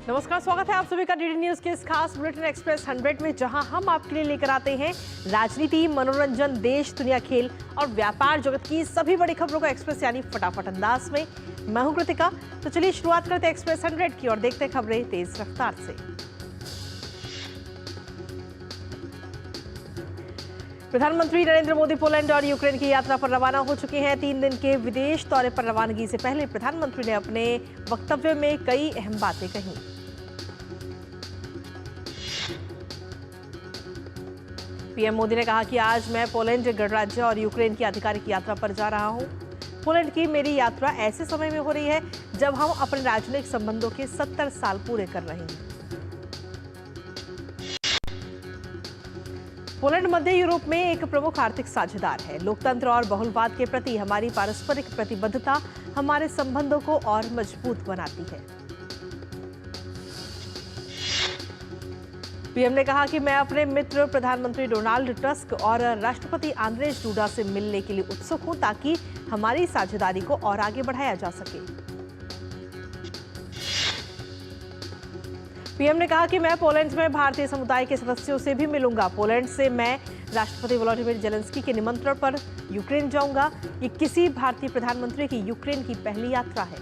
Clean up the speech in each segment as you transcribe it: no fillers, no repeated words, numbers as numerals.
नमस्कार, स्वागत है आप सभी का डीडी न्यूज के इस खास बुलेटिन एक्सप्रेस 100 में, जहां हम आपके लिए लेकर आते हैं राजनीति, मनोरंजन, देश दुनिया, खेल और व्यापार जगत की सभी बड़ी खबरों को एक्सप्रेस यानी फटाफट अंदाज में। मैं हूं कृतिका। तो चलिए शुरुआत करते हैं एक्सप्रेस 100 की और देखते हैं खबरें तेज रफ्तार से। प्रधानमंत्री नरेंद्र मोदी पोलैंड और यूक्रेन की यात्रा पर रवाना हो चुके हैं। 3 दिन के विदेश दौरे पर रवानगी से पहले प्रधानमंत्री ने अपने वक्तव्य में कई अहम बातें कही। पीएम मोदी ने कहा कि आज मैं पोलैंड गणराज्य और यूक्रेन की आधिकारिक यात्रा पर जा रहा हूं। पोलैंड की मेरी यात्रा ऐसे समय में हो रही है जब हम अपने राजनयिक संबंधों के 70 साल पूरे कर रहे हैं। पोलैंड मध्य यूरोप में एक प्रमुख आर्थिक साझेदार है। लोकतंत्र और बहुलवाद के प्रति हमारी पारस्परिक प्रतिबद्धता हमारे संबंधों को और मजबूत बनाती है। पीएम ने कहा कि मैं अपने मित्र प्रधानमंत्री डोनाल्ड टस्क और राष्ट्रपति आंद्रेज डूडा से मिलने के लिए उत्सुक हूं ताकि हमारी साझेदारी को और आगे बढ़ाया जा सके। पीएम ने कहा कि मैं पोलैंड में भारतीय समुदाय के सदस्यों से भी मिलूंगा। पोलैंड से मैं राष्ट्रपति वोलोदिमीर जेलेंस्की के निमंत्रण पर यूक्रेन जाऊंगा। ये किसी भारतीय प्रधानमंत्री की यूक्रेन की पहली यात्रा है।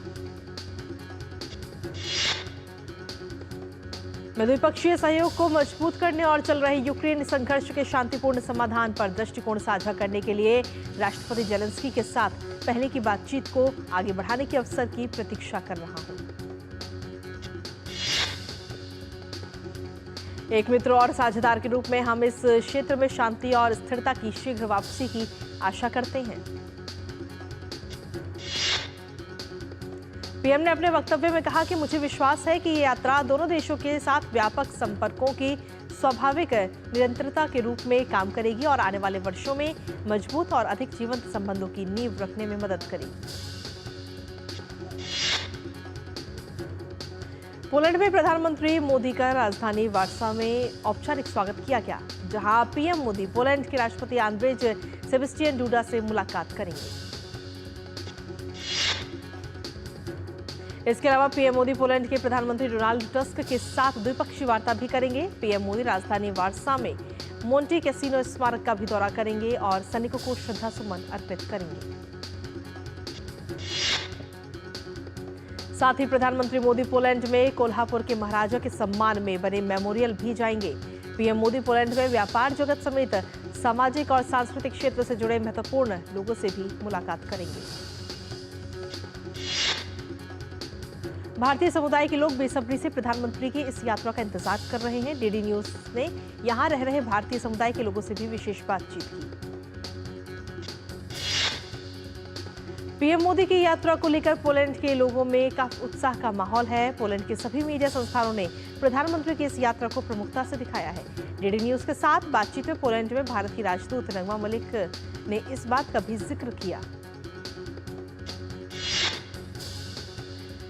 मैं द्विपक्षीय सहयोग को मजबूत करने और चल रहे यूक्रेन संघर्ष के शांतिपूर्ण समाधान पर दृष्टिकोण साझा करने के लिए राष्ट्रपति जेलेंस्की के साथ पहले की बातचीत को आगे बढ़ाने के अवसर की प्रतीक्षा कर रहा हूं। एक मित्र और साझेदार के रूप में हम इस क्षेत्र में शांति और स्थिरता की शीघ्र वापसी की आशा करते हैं। पीएम ने अपने वक्तव्य में कहा कि मुझे विश्वास है कि ये यात्रा दोनों देशों के साथ व्यापक संपर्कों की स्वाभाविक निरंतरता के रूप में काम करेगी और आने वाले वर्षों में मजबूत और अधिक जीवंत संबंधों की नींव रखने में मदद करेगी। पोलैंड में प्रधानमंत्री मोदी का राजधानी वार्सा में औपचारिक स्वागत किया गया, जहां पीएम मोदी पोलैंड के राष्ट्रपति आंद्रेज सेबेस्टियन डूडा से मुलाकात करेंगे। इसके अलावा पीएम मोदी पोलैंड के प्रधानमंत्री डोनाल्ड टस्क के साथ द्विपक्षीय वार्ता भी करेंगे। पीएम मोदी राजधानी वार्सा में मोंटी कैसीनो स्मारक का भी दौरा करेंगे और सैनिकों को श्रद्धासुमन अर्पित करेंगे। साथ ही प्रधानमंत्री मोदी पोलैंड में कोल्हापुर के महाराजा के सम्मान में बने मेमोरियल भी जाएंगे। पीएम मोदी पोलैंड में व्यापार जगत समेत सामाजिक और सांस्कृतिक क्षेत्र से जुड़े महत्वपूर्ण लोगों से भी मुलाकात करेंगे। भारतीय समुदाय के लोग बेसब्री से प्रधानमंत्री की इस यात्रा का इंतजार कर रहे हैं। डीडी न्यूज ने यहां रह रहे भारतीय समुदाय के लोगों से भी विशेष बातचीत की। पीएम मोदी की यात्रा को लेकर पोलैंड के लोगों में काफी उत्साह का माहौल है। पोलैंड के सभी मीडिया संस्थानों ने प्रधानमंत्री की इस यात्रा को प्रमुखता से दिखाया है। डीडी न्यूज के साथ बातचीत में पोलैंड में भारत की राजदूत नगमा मलिक ने इस बात का भी जिक्र किया।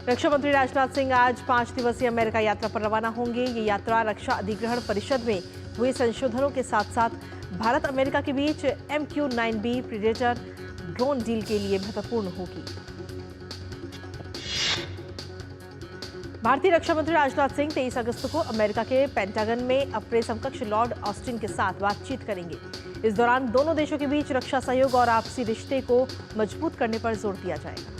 रक्षा मंत्री राजनाथ सिंह आज 5 दिवसीय अमेरिका यात्रा पर रवाना होंगे। ये यात्रा रक्षा अधिग्रहण परिषद में हुए संशोधनों के साथ साथ भारत अमेरिका के बीच MQ-9B प्रीडेटर ड्रोन डील के लिए महत्वपूर्ण होगी। भारतीय रक्षा मंत्री राजनाथ सिंह 23 अगस्त को अमेरिका के पेंटागन में अपने समकक्ष लॉर्ड ऑस्टिन के साथ बातचीत करेंगे। इस दौरान दोनों देशों के बीच रक्षा सहयोग और आपसी रिश्ते को मजबूत करने पर जोर दिया जाएगा।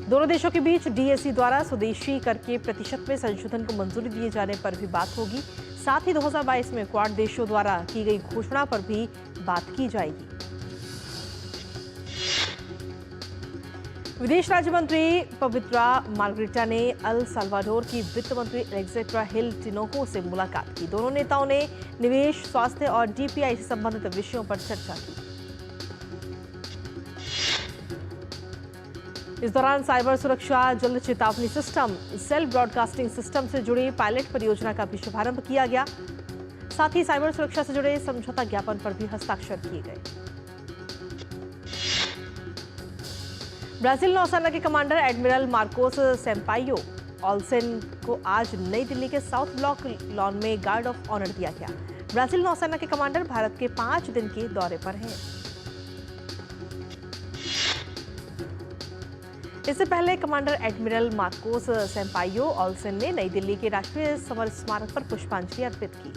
दोनों देशों के बीच DAC द्वारा स्वदेशी कर के प्रतिशत में संशोधन को मंजूरी दिए जाने पर भी बात होगी। साथ ही 2022 में क्वाड देशों द्वारा की गई घोषणा पर भी बात की जाएगी। विदेश राज्य मंत्री पवित्रा मार्गरेटा ने अल साल्वाडोर की वित्त मंत्री एलेक्जेंड्रा हिल टिनोको से मुलाकात की। दोनों नेताओं ने निवेश, स्वास्थ्य और DPI से संबंधित विषयों पर चर्चा की। इस दौरान साइबर सुरक्षा, जल्द चेतावनी सिस्टम, सेल ब्रॉडकास्टिंग सिस्टम से जुड़ी पायलट परियोजना का भी शुभारंभ किया गया। साथ ही साइबर सुरक्षा से जुड़े समझौता ज्ञापन पर भी हस्ताक्षर किए गए। ब्राजील नौसेना के कमांडर एडमिरल मार्कोस सेम्पायो ऑल्सेन को आज नई दिल्ली के साउथ ब्लॉक लॉन में गार्ड ऑफ ऑनर दिया गया। ब्राजील नौसेना के कमांडर भारत के 5 दिन के दौरे पर हैं। इससे पहले कमांडर एडमिरल मार्कोस सेम्पायो ओल्सन ने नई दिल्ली के राष्ट्रीय समर स्मारक पर पुष्पांजलि अर्पित की।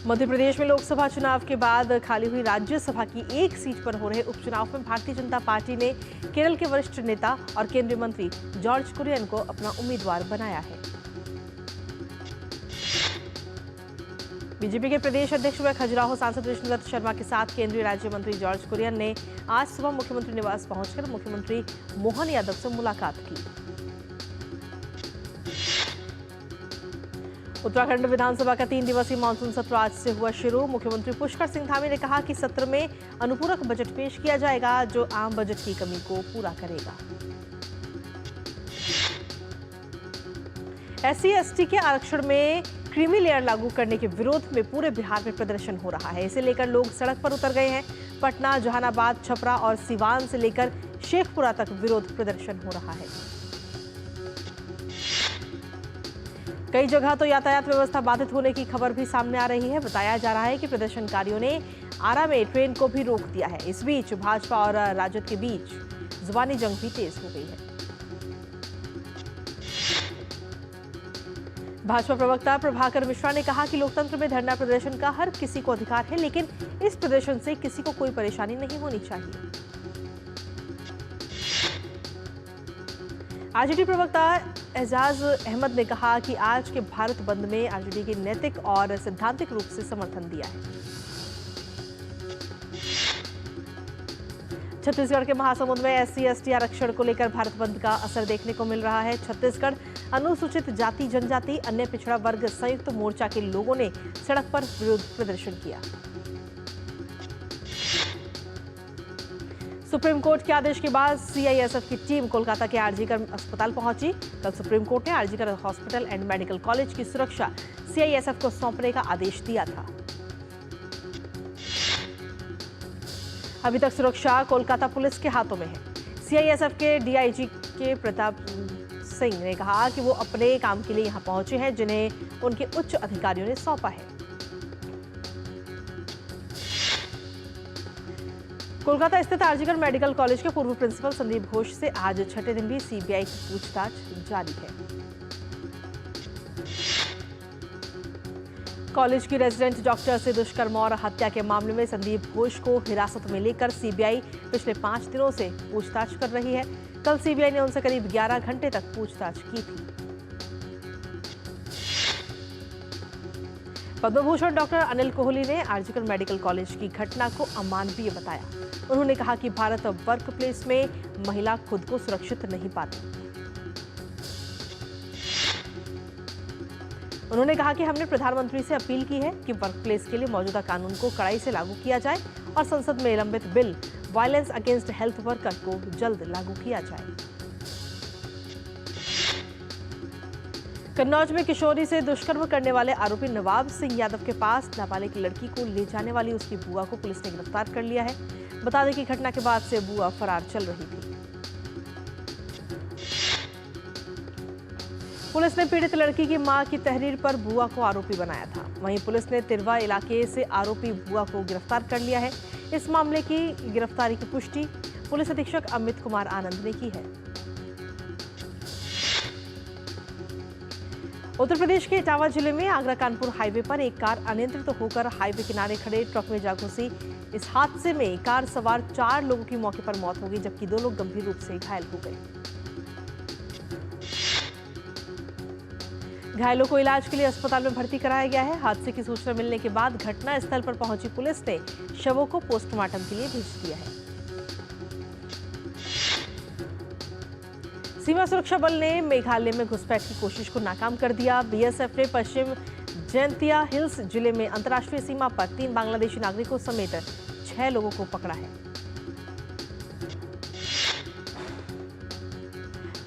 मध्य प्रदेश में लोकसभा चुनाव के बाद खाली हुई राज्यसभा की एक सीट पर हो रहे उपचुनाव में भारतीय जनता पार्टी ने केरल के वरिष्ठ नेता और केंद्रीय मंत्री जॉर्ज कुरियन को अपना उम्मीदवार बनाया है। बीजेपी के प्रदेश अध्यक्ष व खजुराहो सांसद विष्णुदत्त शर्मा के साथ केंद्रीय राज्य मंत्री जॉर्ज कुरियन ने आज सुबह मुख्यमंत्री निवास पहुंचकर मुख्यमंत्री मोहन यादव से मुलाकात की। उत्तराखंड विधानसभा का 3 दिवसीय मानसून सत्र आज से हुआ शुरू। मुख्यमंत्री पुष्कर सिंह धामी ने कहा कि सत्र में अनुपूरक बजट पेश किया जाएगा जो आम बजट की कमी को पूरा करेगा। SC/ST के आरक्षण में क्रीमी लेयर लागू करने के विरोध में पूरे बिहार में प्रदर्शन हो रहा है। इसे लेकर लोग सड़क पर उतर गए हैं। पटना, जहानाबाद, छपरा और सिवान से लेकर शेखपुरा तक विरोध प्रदर्शन हो रहा है। कई जगह तो यातायात व्यवस्था बाधित होने की खबर भी सामने आ रही है। बताया जा रहा है कि प्रदर्शनकारियों ने आरा में ट्रेन को भी रोक दिया है। इस बीच भाजपा और राजद के बीच जुबानी जंग भी तेज हो गई है। भाजपा प्रवक्ता प्रभाकर मिश्रा ने कहा कि लोकतंत्र में धरना प्रदर्शन का हर किसी को अधिकार है, लेकिन इस प्रदर्शन से किसी को कोई परेशानी नहीं होनी चाहिए। आरजेडी प्रवक्ता एजाज अहमद ने कहा कि आज के भारत बंद में आरजेडी के नैतिक और सैद्धांतिक रूप से समर्थन दिया है। छत्तीसगढ़ के महासमुंद में SC/ST आरक्षण को लेकर भारत बंद का असर देखने को मिल रहा है। छत्तीसगढ़ अनुसूचित जाति जनजाति अन्य पिछड़ा वर्ग संयुक्त मोर्चा के लोगों ने सड़क पर विरोध प्रदर्शन किया। सुप्रीम कोर्ट के आदेश के बाद CISF की टीम कोलकाता के आरजीकर अस्पताल पहुंची। कल सुप्रीम कोर्ट ने RG Kar hospital and medical college की सुरक्षा CISF को सौंपने का आदेश दिया था। अभी तक सुरक्षा कोलकाता पुलिस के हाथों में है। CISF के DIG के प्रताप सिंह ने कहा कि वो अपने काम के लिए यहां पहुंचे हैं, जिन्हें उनके उच्च अधिकारियों ने सौंपा है। कोलकाता स्थित आरजीकर मेडिकल कॉलेज के पूर्व प्रिंसिपल संदीप घोष से आज छठे दिन भी CBI की पूछताछ जारी है। कॉलेज की रेजिडेंट डॉक्टर से दुष्कर्म और हत्या के मामले में संदीप घोष को हिरासत में लेकर CBI पिछले 5 दिनों से पूछताछ कर रही है। कल CBI ने उनसे करीब 11 घंटे तक पूछताछ की थी। पद्म भूषण डॉक्टर अनिल कोहली ने आरजीकर मेडिकल कॉलेज की घटना को अमानवीय बताया। उन्होंने कहा कि भारत वर्क प्लेस में महिला खुद को सुरक्षित नहीं पाती। उन्होंने कहा कि हमने प्रधानमंत्री से अपील की है कि वर्क प्लेस के लिए मौजूदा कानून को कड़ाई से लागू किया जाए और संसद में लंबित bill violence against health worker को जल्द लागू किया जाए। कन्नौज में किशोरी से दुष्कर्म करने वाले आरोपी नवाब सिंह यादव के पास नाबालिग लड़की को ले जाने वाली उसकी बुआ को पुलिस ने गिरफ्तार कर लिया है। बता दें कि घटना के बाद से बुआ फरार चल रही थी। पुलिस ने पीड़ित लड़की की मां की तहरीर पर बुआ को आरोपी बनाया था। वहीं पुलिस ने तिरवा इलाके से आरोपी बुआ को गिरफ्तार कर लिया है। इस मामले की गिरफ्तारी की पुष्टि पुलिस अधीक्षक अमित कुमार आनंद ने की है। उत्तर प्रदेश के इटावा जिले में आगरा कानपुर हाईवे पर एक कार अनियंत्रित होकर हाईवे किनारे खड़े ट्रक में जा घुसी। इस हादसे में कार सवार 4 लोगों की मौके पर मौत हो गई, जबकि 2 लोग गंभीर रूप से घायल हो गए। घायलों को इलाज के लिए अस्पताल में भर्ती कराया गया है। हादसे की सूचना मिलने के बाद घटना स्थल पर पहुंची पुलिस ने शवों को पोस्टमार्टम के लिए भेज दिया है। सीमा सुरक्षा बल ने मेघालय में घुसपैठ की कोशिश को नाकाम कर दिया। BSF ने पश्चिम जैंतिया हिल्स जिले में अंतर्राष्ट्रीय सीमा पर 3 बांग्लादेशी नागरिकों समेत 6 लोगों को पकड़ा है।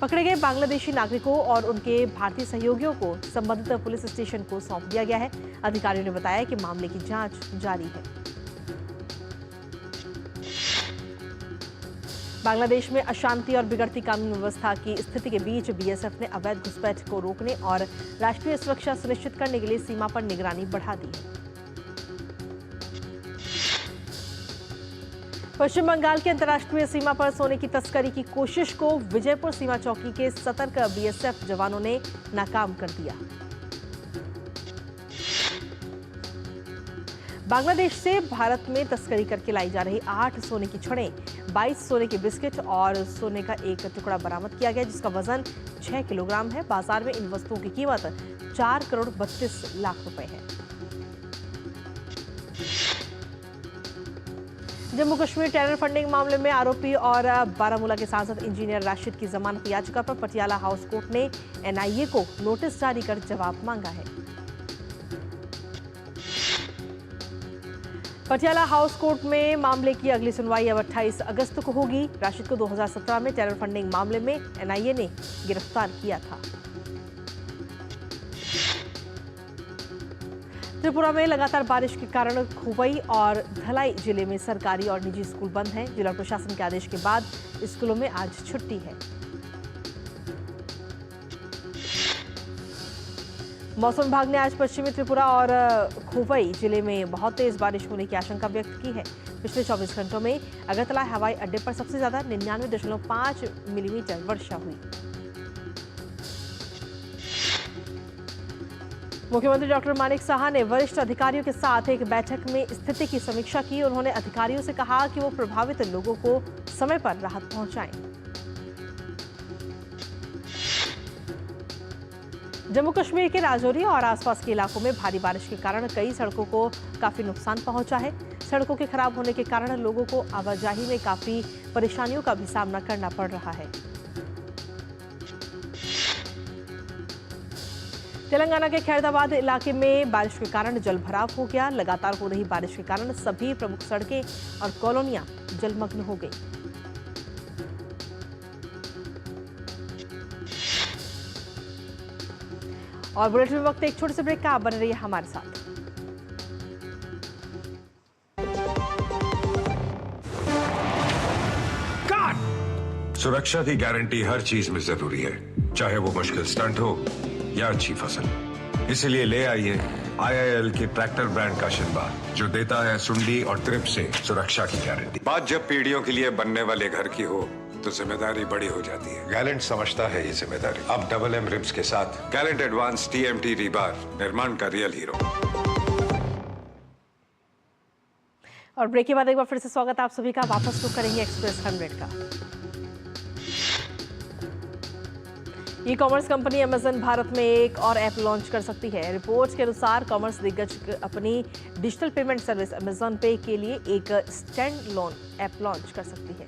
पकड़े गए बांग्लादेशी नागरिकों और उनके भारतीय सहयोगियों को संबंधित पुलिस स्टेशन को सौंप दिया गया है। अधिकारियों ने बताया कि मामले की जांच जारी है। बांग्लादेश में अशांति और बिगड़ती कानून व्यवस्था की स्थिति के बीच BSF ने अवैध घुसपैठ को रोकने और राष्ट्रीय सुरक्षा सुनिश्चित करने के लिए सीमा पर निगरानी बढ़ा दी है। पश्चिम बंगाल की अंतर्राष्ट्रीय सीमा पर सोने की तस्करी की कोशिश को विजयपुर सीमा चौकी के सतर्क बीएसएफ जवानों ने नाकाम कर दिया। बांग्लादेश से भारत में तस्करी करके लाई जा रही 8 सोने की छड़ें, 22 सोने के बिस्किट और सोने का एक टुकड़ा बरामद किया गया, जिसका वजन 6 किलोग्राम है। बाजार में इन वस्तुओं की कीमत 4 करोड़ 32 लाख रुपए है। जम्मू कश्मीर टेरर फंडिंग मामले में आरोपी और बारामूला के सांसद इंजीनियर राशिद की जमानत याचिका पर पटियाला हाउस कोर्ट ने एनआईए को नोटिस जारी कर जवाब मांगा है। पटियाला हाउस कोर्ट में मामले की अगली सुनवाई अब 28 अगस्त को होगी। राशिद को 2017 में टेरर फंडिंग मामले में एनआईए ने गिरफ्तार किया था। त्रिपुरा में लगातार बारिश के कारण खुवई और धलाई जिले में सरकारी और निजी स्कूल बंद हैं। जिला प्रशासन के आदेश के बाद स्कूलों में आज छुट्टी है। मौसम विभाग ने आज पश्चिमी त्रिपुरा और खुवई जिले में बहुत तेज बारिश होने की आशंका व्यक्त की है। पिछले 24 घंटों में अगरतला हवाई अड्डे पर सबसे ज्यादा 99.5 मिलीमीटर वर्षा हुई। मुख्यमंत्री डॉक्टर मानिक साहा ने वरिष्ठ अधिकारियों के साथ एक बैठक में स्थिति की समीक्षा की। उन्होंने अधिकारियों से कहा कि वो प्रभावित लोगों को समय पर राहत पहुंचाएं। जम्मू कश्मीर के राजौरी और आसपास के इलाकों में भारी बारिश के कारण कई सड़कों को काफी नुकसान पहुंचा है। सड़कों के खराब होने के कारण लोगों को आवाजाही में काफी परेशानियों का भी सामना करना पड़ रहा है। तेलंगाना के खैरदाबाद इलाके में बारिश के कारण जलभराव हो गया। लगातार हो रही बारिश के कारण सभी प्रमुख सड़कें और कॉलोनियां जलमग्न हो गई। और बुलेटिन में वक्त एक छोटे से ब्रेक का, आप बने रहिए हमारे साथ। सुरक्षा की गारंटी हर चीज में जरूरी है, चाहे वो मुश्किल स्टंट हो या अच्छी फसल। इसीलिए ले आइए IIL के ट्रैक्टर ब्रांड का शिनबार, जो देता है सुंडी और ट्रिप से सुरक्षा की गारंटी। बात जब पीढ़ियों के लिए बनने वाले घर की हो तो जिम्मेदारी बड़ी हो जाती है। गैलेंट समझता है ये जिम्मेदारी। अब डबल M रिब्स के साथ गैलेंट एडवांस TMT रीबार, निर्माण का रियल हीरो। और ब्रेक के बाद एक बार फिर से स्वागत आप सभी का। वापस रुक करेंगे एक्सप्रेस 100 का। E commerce company Amazon Bharat में एक और ऐप लॉन्च कर सकती है। रिपोर्ट्स के अनुसार कॉमर्स दिग्गज अपनी डिजिटल पेमेंट सर्विस अमेजन पे के लिए एक स्टैंड लोन ऐप लॉन्च कर सकती है।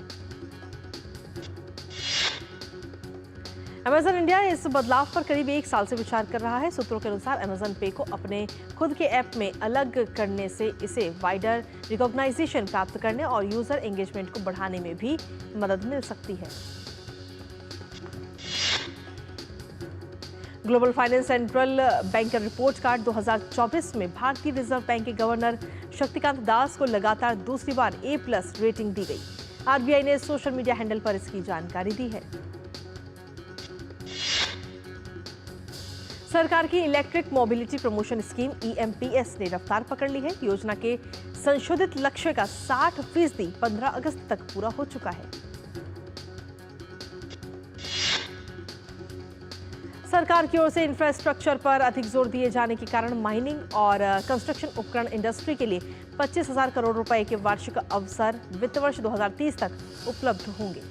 अमेजन इंडिया इस बदलाव पर करीब 1 साल से विचार कर रहा है। सूत्रों के अनुसार अमेजन पे को अपने खुद के ऐप में अलग करने से इसे वाइडर रिकॉग्नाइजेशन प्राप्त करने और यूजर एंगेजमेंट को बढ़ाने में भी मदद मिल सकती है। Global finance central banker report card 2024 में भारतीय रिजर्व बैंक के गवर्नर शक्तिकांत दास को लगातार दूसरी बार A+ रेटिंग दी गई। RBI ने सोशल मीडिया हैंडल पर इसकी जानकारी दी है। सरकार की electric mobility promotion scheme EMPS ने रफ्तार पकड़ ली है। योजना के संशोधित लक्ष्य का 60% 15 अगस्त तक पूरा हो चुका है। सरकार की ओर से इंफ्रास्ट्रक्चर पर अधिक जोर दिए जाने के कारण माइनिंग और कंस्ट्रक्शन उपकरण इंडस्ट्री के लिए 25,000 करोड़ रुपए के वार्षिक अवसर वित्त वर्ष 2030 तक उपलब्ध होंगे।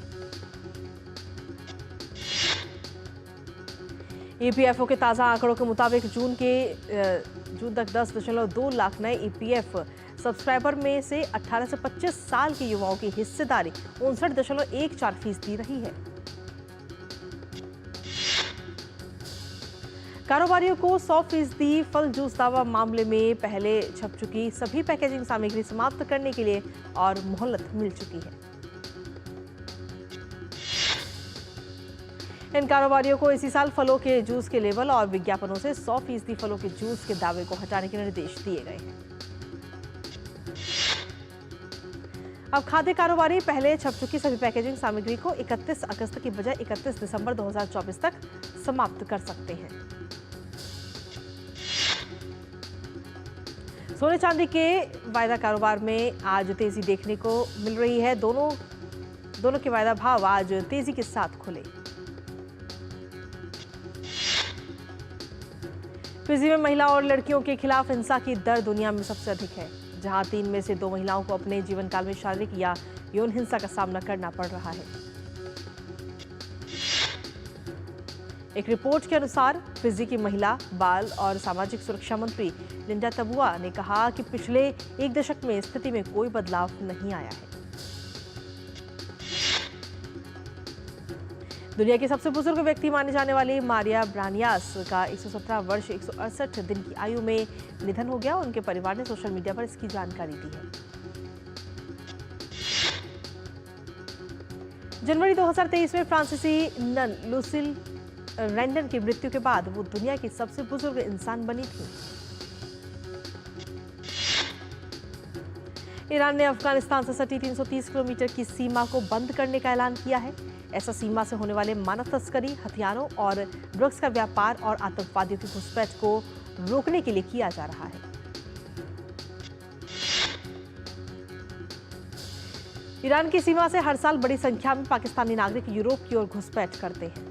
EPFO के ताज़ा आंकड़ों के मुताबिक जून तक 10.2 लाख नए EPF सब्सक्राइबर में से 18 से 25 साल के युवाओं की हिस्सेदारी 59.14% रही है। कारोबारियों को 100% फल जूस दावा मामले में पहले छप चुकी सभी पैकेजिंग सामग्री समाप्त करने के लिए और मोहलत मिल चुकी है। इन कारोबारियों को इसी साल फलों के जूस के लेबल और विज्ञापनों से 100% फलों के जूस के दावे को हटाने के निर्देश दिए गए हैं। अब खाद्य कारोबारी पहले छप चुकी सभी पैकेजिंग सामग्री को 31 अगस्त की बजाय 31 दिसंबर 2024 तक समाप्त कर सकते हैं। सोने चांदी के वायदा कारोबार में आज तेजी देखने को मिल रही है। दोनों के वायदा भाव आज तेजी के साथ खुले। फिजी में महिला और लड़कियों के खिलाफ हिंसा की दर दुनिया में सबसे अधिक है, जहां 3 में से 2 महिलाओं को अपने जीवन काल में शारीरिक या यौन हिंसा का सामना करना पड़ रहा है। एक रिपोर्ट के अनुसार फिजी की महिला, बाल और सामाजिक सुरक्षा मंत्री लिंडा तबुआ ने कहा कि पिछले 1 दशक में स्थिति में कोई बदलाव नहीं आया है। दुनिया के सबसे बुजुर्ग व्यक्ति माने जाने वाले मारिया ब्रानियास का 117 वर्ष 168 दिन की आयु में निधन हो गया। उनके परिवार ने सोशल मीडिया पर इसकी जानकारी दी है। जनवरी 2023 में फ्रांसीसी नन लुसिल रैंडन की मृत्यु के बाद वो दुनिया की सबसे बुजुर्ग इंसान बनी थी। ईरान ने अफगानिस्तान से सटी 330 किलोमीटर की सीमा को बंद करने का ऐलान किया है। ऐसा सीमा से होने वाले मानव तस्करी, हथियारों और ड्रग्स का व्यापार और आतंकवादियों की घुसपैठ को रोकने के लिए किया जा रहा है। ईरान की सीमा से हर साल बड़ी संख्या में पाकिस्तानी नागरिक यूरोप की ओर घुसपैठ करते हैं।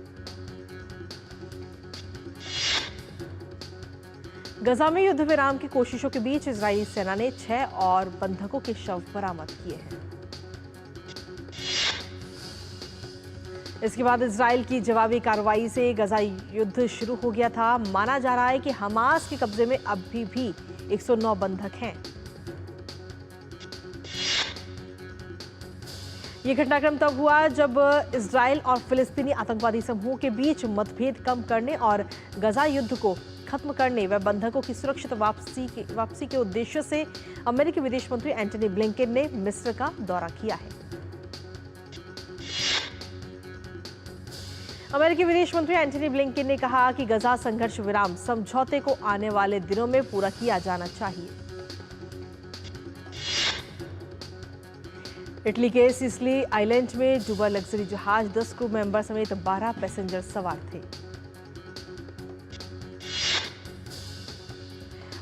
गजा में युद्ध विराम की कोशिशों के बीच इजरायली सेना ने 6 और बंधकों के शव बरामद किए हैं। इसके बाद इजराइल की जवाबी कार्रवाई से गजा युद्ध शुरू हो गया था। माना जा रहा है कि हमास के कब्जे में अभी भी 109 बंधक हैं। ये घटनाक्रम तब हुआ जब इजराइल और फिलिस्तीनी आतंकवादी समूहों के बीच मतभेद कम करने और गजा युद्ध को खत्म करने व बंधकों की सुरक्षित वापसी के उद्देश्य से अमेरिकी विदेश मंत्री एंटनी ब्लिंकेन ने मिस्र का दौरा किया है। अमेरिकी विदेश मंत्री एंटनी ब्लिंकेन ने कहा कि गजा संघर्ष विराम समझौते को आने वाले दिनों में पूरा किया जाना चाहिए। इटली के सिसिली आइलैंड में डूबा लग्जरी जहाज 10 क्रू मेंबर समेत 12 पैसेंजर सवार थे।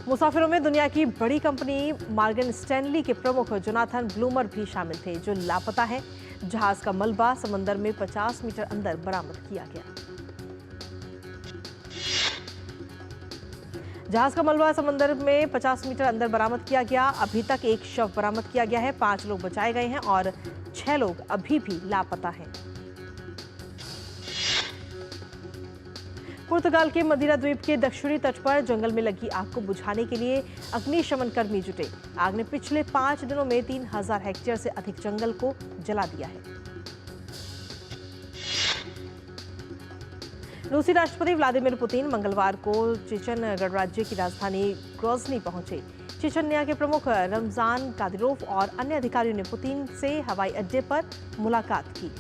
मुसाफिरों में दुनिया की बड़ी कंपनी मॉर्गन स्टैनली के प्रमुख जोनाथन ब्लूमर भी शामिल थे, जो लापता हैं। जहाज का मलबा समंदर में 50 मीटर अंदर बरामद किया गया। जहाज का मलबा समंदर में 50 मीटर अंदर बरामद किया गया। अभी तक 1 शव बरामद किया गया है। 5 लोग बचाए गए हैं और 6 लोग अभी भी लापता हैं। पुर्तगाल के मदीरा द्वीप के दक्षिणी तट पर जंगल में लगी आग को बुझाने के लिए अग्निशमन कर्मी जुटे। आग ने पिछले 5 दिनों में 3000 हेक्टेयर से अधिक जंगल को जला दिया है। रूसी राष्ट्रपति व्लादिमीर पुतिन मंगलवार को चेचन गणराज्य की राजधानी ग्रोजनी पहुंचे। चेचन्या के प्रमुख रमजान कादिरोव और अन्य अधिकारियों ने पुतिन से हवाई अड्डे पर मुलाकात की।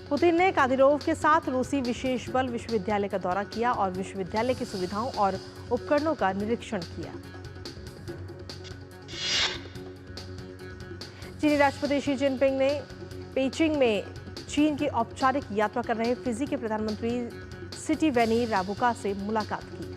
पुतिन ने कादिरोव के साथ रूसी विशेष बल विश्वविद्यालय का दौरा किया और विश्वविद्यालय की सुविधाओं और उपकरणों का निरीक्षण किया। चीनी राष्ट्रपति शी जिनपिंग ने पेइचिंग में चीन की औपचारिक यात्रा कर रहे फिजी के प्रधानमंत्री सिटिवेनी राबुका से मुलाकात की।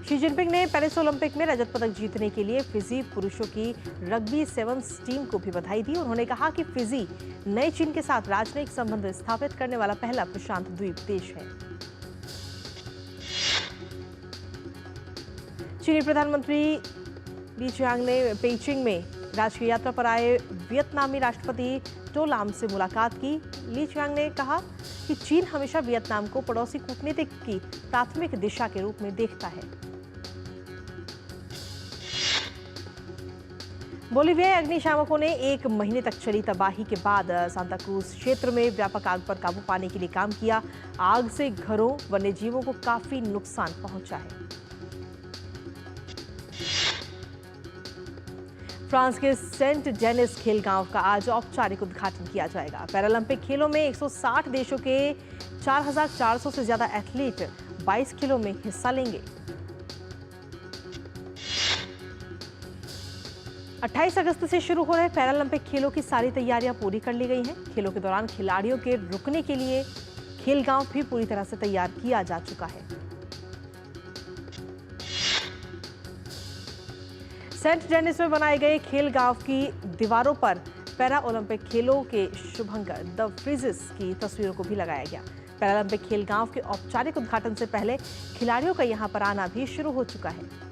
शी जिनपिंग ने पेरिस ओलंपिक में रजत पदक जीतने के लिए फिजी पुरुषों की रग्बी सेवन्स टीम को भी बधाई दी। उन्होंने कहा कि फिजी नए चीन के साथ राजनयिक संबंध स्थापित करने वाला पहला प्रशांत द्वीप देश है। चीनी प्रधानमंत्री ली चियांग ने पेइचिंग में राजकीय यात्रा पर आए वियतनामी राष्ट्रपति टो लाम से मुलाकात की। ली चियांग ने कहा कि चीन हमेशा वियतनाम को पड़ोसी कूटनीति की प्राथमिक दिशा के रूप में देखता है। बोलीवियाई अग्निशामकों ने 1 महीने तक चली तबाही के बाद सांता क्रूज क्षेत्र में व्यापक आग पर काबू पाने के लिए काम किया। आग से घरों, वन्यजीवों को काफी नुकसान पहुंचा है। फ्रांस के सेंट जेनिस खेल गांव का आज औपचारिक उद्घाटन किया जाएगा। पैरालंपिक खेलों में 160 देशों के 4400 से ज्यादा एथलीट 22 खेलों में हिस्सा लेंगे। 28 अगस्त से शुरू हो रहे पैरालंपिक खेलों की सारी तैयारियां पूरी कर ली गई हैं। खेलों के दौरान खिलाड़ियों के रुकने के लिए खेल गांव भी पूरी तरह से तैयार किया जा चुका है। सेंट डेनिस में बनाए गए खेल गांव की दीवारों पर पैरा ओलंपिक खेलों के शुभंकर द फ्रीजेस की तस्वीरों को भी लगाया गया। पैरालंपिक खेल गांव के औपचारिक उद्घाटन से पहले खिलाड़ियों का यहां पर आना भी शुरू हो चुका है।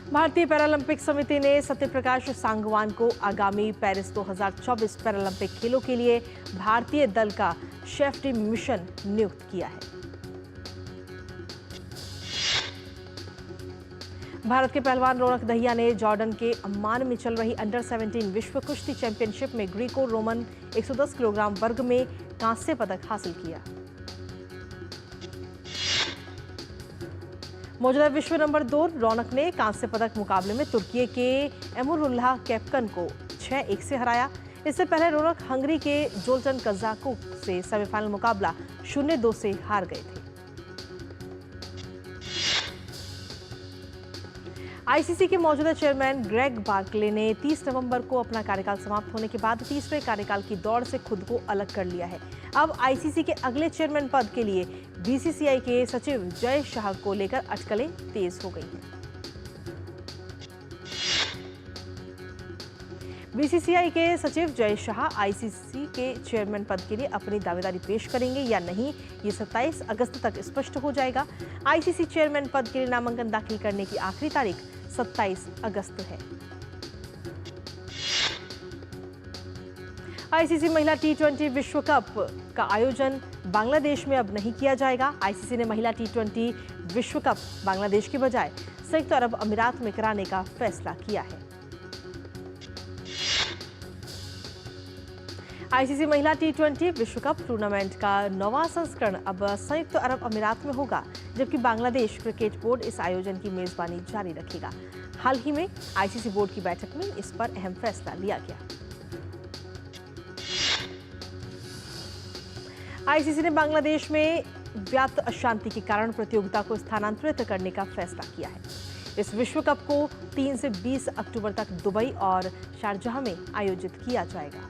भारतीय पैरालंपिक समिति ने सत्यप्रकाश सांगवान को आगामी पेरिस 2024 पैरालंपिक खेलों के लिए भारतीय दल का शेफ टीम मिशन नियुक्त किया है। भारत के पहलवान रौनक दहिया ने जॉर्डन के अम्मान में चल रही अंडर 17 विश्व कुश्ती चैंपियनशिप में ग्रीको रोमन 110 किलोग्राम वर्ग में कांस्य पदक हासिल किया। मौजूदा विश्व नंबर 2 रौनक ने कांस्य पदक मुकाबले में तुर्की के एमुरुल्लाह कैपकन को 6-1 से हराया। इससे पहले रौनक हंगरी के जोल्टन कजाकोव से सेमीफाइनल मुकाबला 0-2 से हार गए थे। आईसीसी के मौजूदा चेयरमैन ग्रेग बार्कले ने 30 नवंबर को अपना कार्यकाल समाप्त होने के बाद तीसरे कार्यकाल की दौड़ से खुद को अलग कर लिया है। अब आईसीसी के अगले चेयरमैन पद के लिए बीसीसीआई के सचिव जय शाह को लेकर अटकलें तेज हो गई हैं। बीसीसीआई के सचिव जय शाह आईसीसी के चेयरमैन पद के लिए अपनी दावेदारी पेश करेंगे या नहीं, ये 27 अगस्त तक स्पष्ट हो जाएगा। आईसीसी चेयरमैन पद के लिए नामांकन दाखिल करने की आखिरी तारीख 27 अगस्त है। आईसीसी महिला T20 विश्व कप का आयोजन बांग्लादेश में अब नहीं किया जाएगा। आईसीसी ने महिला T20 विश्व कप बांग्लादेश के बजाय संयुक्त अरब अमीरात में कराने का फैसला किया है। आईसीसी महिला T20 विश्व कप टूर्नामेंट का 9वां संस्करण अब संयुक्त अरब अमीरात में होगा, जबकि बांग्लादेश क्रिकेट बोर्ड इस आयोजन की मेजबानी जारी रखेगा। हाल ही में आईसीसी बोर्ड की बैठक में इस पर अहम फैसला लिया गया। आईसीसी ने बांग्लादेश में व्याप्त अशांति के कारण प्रतियोगिता को स्थानांतरित करने का फैसला किया है। इस विश्व कप को 3 से 20 अक्टूबर तक दुबई और शारजाह में आयोजित किया जाएगा।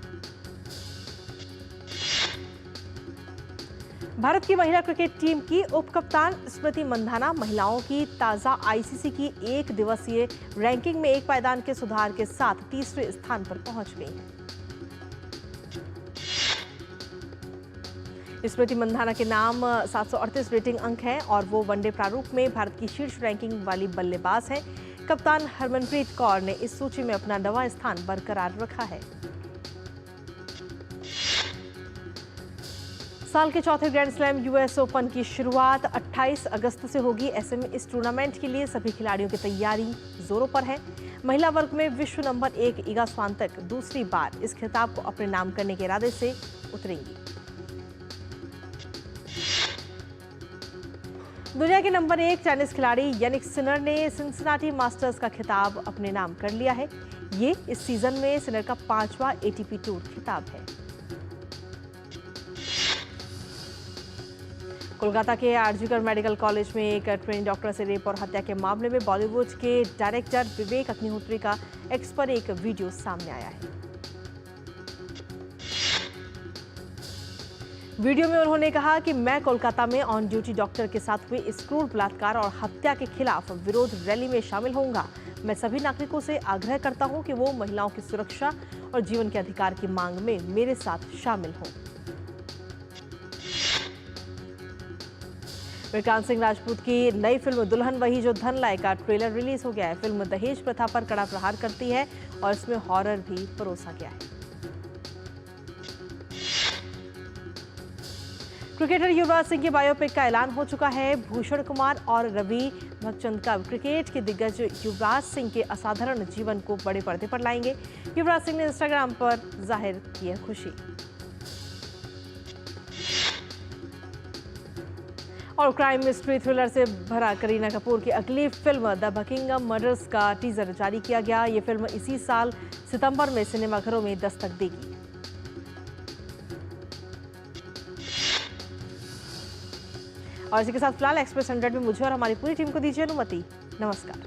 भारत की महिला क्रिकेट टीम की उप कप्तान स्मृति मंधाना महिलाओं की ताजा आईसीसी की एक दिवसीय रैंकिंग में एक पायदान के सुधार के साथ तीसरे स्थान पर पहुंच गई हैं। स्मृति मंधाना के नाम 738 रेटिंग अंक हैं और वो वनडे प्रारूप में भारत की शीर्ष रैंकिंग वाली बल्लेबाज हैं। कप्तान हरमनप्रीत कौर ने इस सूची में अपना 9वां स्थान बरकरार रखा है। साल के चौथे ग्रैंड स्लैम यूएस ओपन की शुरुआत 28 अगस्त से होगी। ऐसे में इस टूर्नामेंट के लिए सभी खिलाड़ियों की तैयारी जोरों पर है। महिला वर्ग में विश्व नंबर 1 इगा स्वांतक दूसरी बार इस खिताब को अपने नाम करने के इरादे से उतरेंगी। दुनिया के नंबर 1 टेनिस खिलाड़ी यानिक सिनर ने सिंसिनाटी मास्टर्स का खिताब अपने नाम कर लिया है। ये इस सीजन में सिनर का 5वां एटीपी टूर खिताब है। कोलकाता के आरजीकर मेडिकल कॉलेज में एक ट्रेनी डॉक्टर से रेप और हत्या के मामले में बॉलीवुड के डायरेक्टर विवेक अग्निहोत्री का एक्स पर एक वीडियो सामने आया है। वीडियो में उन्होंने कहा कि मैं कोलकाता में ऑन ड्यूटी डॉक्टर के साथ हुए इस क्रूर बलात्कार और हत्या के खिलाफ विरोध रैली में शामिल होऊंगा। मैं सभी नागरिकों से आग्रह करता हूं कि वो महिलाओं की सुरक्षा और जीवन के अधिकार की मांग में मेरे साथ शामिल हों। विक्रांत सिंह राजपूत की नई फिल्म दुल्हन वही जो धन लाए का ट्रेलर रिलीज हो गया है। फिल्म दहेज प्रथा पर कड़ा प्रहार करती है और इसमें हॉरर भी परोसा गया है। क्रिकेटर युवराज सिंह की बायोपिक का ऐलान हो चुका है। भूषण कुमार और रवि भगचंद का क्रिकेट के दिग्गज युवराज सिंह के असाधारण जीवन को बड़े पर्दे पर लाएंगे। युवराज सिंह ने इंस्टाग्राम पर जाहिर की है खुशी। और क्राइम मिस्ट्री थ्रिलर से भरा करीना कपूर की अगली फिल्म द बकिंगम मर्डर्स का टीजर जारी किया गया। ये फिल्म इसी साल सितंबर में सिनेमाघरों में दस्तक देगी। और इसी के साथ फिलहाल एक्सप्रेस 100 में मुझे और हमारी पूरी टीम को दीजिए अनुमति। नमस्कार।